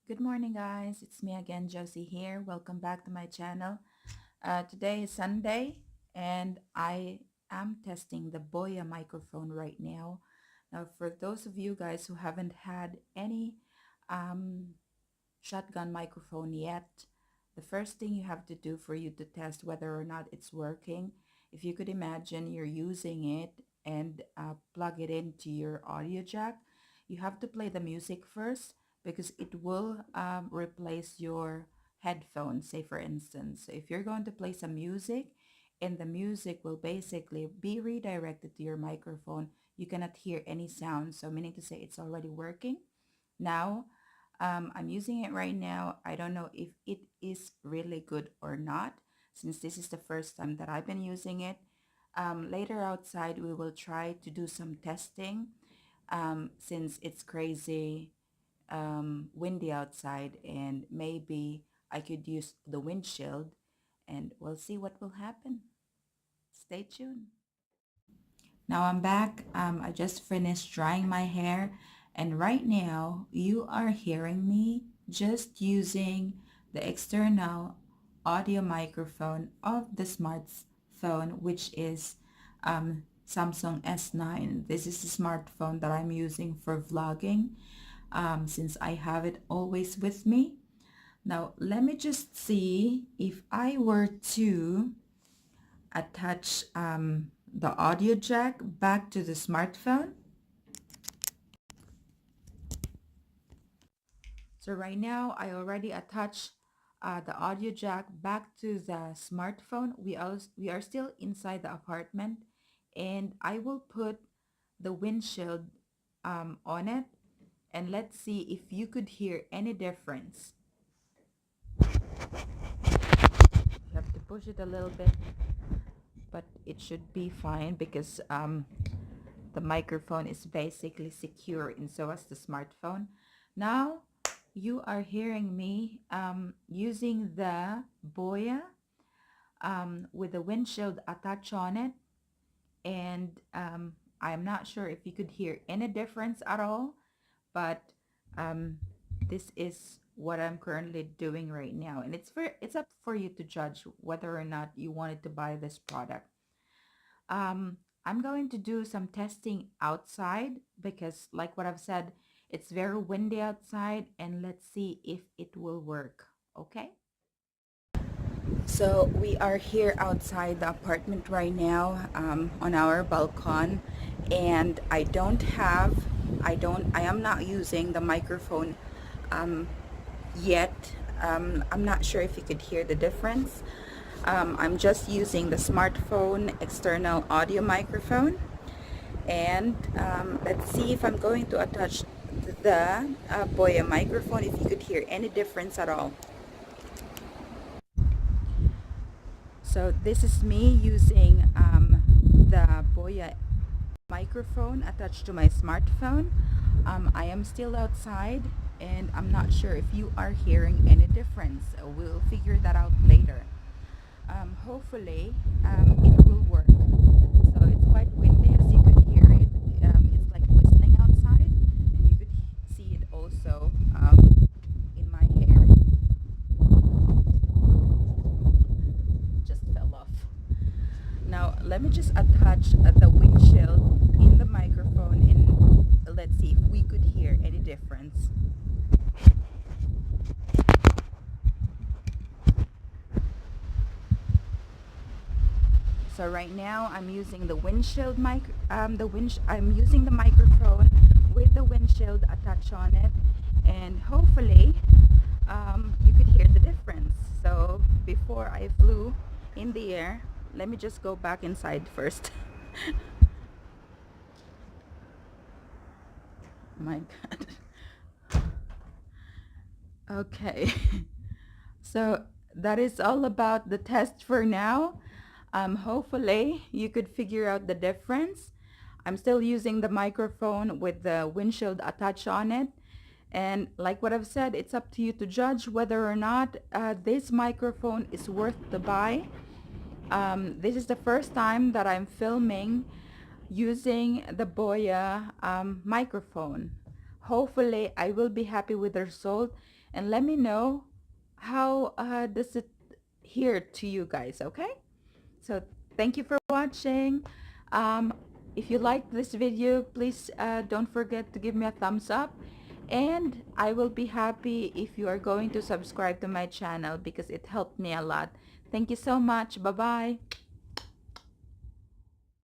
Good morning, guys. It's me again, Jocy here. Welcome back to my channel. Today is Sunday, and I am testing the Boya microphone right now. Now, for those of you guys who haven't had any um, shotgun microphone yet, the first thing you have to do for you to test whether or not it's working, if you could imagine you're using it and plug it into your audio jack, you have to play the music first because it will replace your headphones, say for instance. So if you're going to play some music and the music will basically be redirected to your microphone, you cannot hear any sound. So meaning to say it's already working. Now, I'm using it right now. I don't know if it is really good or not, since this is the first time that I've been using it. Later outside, we will try to do some testing since it's crazy windy outside, and maybe I could use the windshield, and we'll see what will happen. Stay tuned. Now I'm back. I just finished drying my hair, and right now you are hearing me just using the external audio microphone of the smartphone, which is Samsung S9. This is the smartphone that I'm using for vlogging since I have it always with me. Now let me just see if I were to attach the audio jack back to the smartphone. So right now I already attached the audio jack back to the smartphone. We are still inside the apartment, and I will put the windshield on it, and let's see if you could hear any difference. You have to push it a little bit, but it should be fine because the microphone is basically secure, and so is the smartphone. Now you are hearing me using the Boya with the windshield attached on it, and I'm not sure if you could hear any difference at all, but this is what I'm currently doing right now, and it's up for you to judge whether or not you wanted to buy this product. I'm going to do some testing outside because, like what I've said, it's very windy outside, and let's see if it will work. Okay? So we are here outside the apartment right now on our balcony, and I am not using the microphone yet. I'm not sure if you could hear the difference. I'm just using the smartphone external audio microphone, and let's see if I'm going to attach the Boya microphone, if you could hear any difference at all. So this is me using the Boya microphone attached to my smartphone. I am still outside, and I'm not sure if you are hearing any difference. We'll figure that out later. Hopefully it will work. So it's quite windy, as you could hear it. It's like whistling outside, and you could see it also in my hair. Just fell off. Now let me just attach the windshield in the microphone, and let's see if we could hear any difference. So right now I'm using the windshield I'm using the microphone with the windshield attached on it, and hopefully you could hear the difference. So before I flew in the air, let me just go back inside first. My God. Okay. So that is all about the test for now. Hopefully you could figure out the difference. I'm still using the microphone with the windshield attached on it. And like what I've said, it's up to you to judge whether or not this microphone is worth to buy. This is the first time that I'm filming using the Boya microphone. hopefully I will be happy with the result, and let me know how does it here to you guys, okay? So thank you for watching. Um, if you like this video, please don't forget to give me a thumbs up. And I will be happy if you are going to subscribe to my channel because it helped me a lot. Thank you so much. Bye-bye.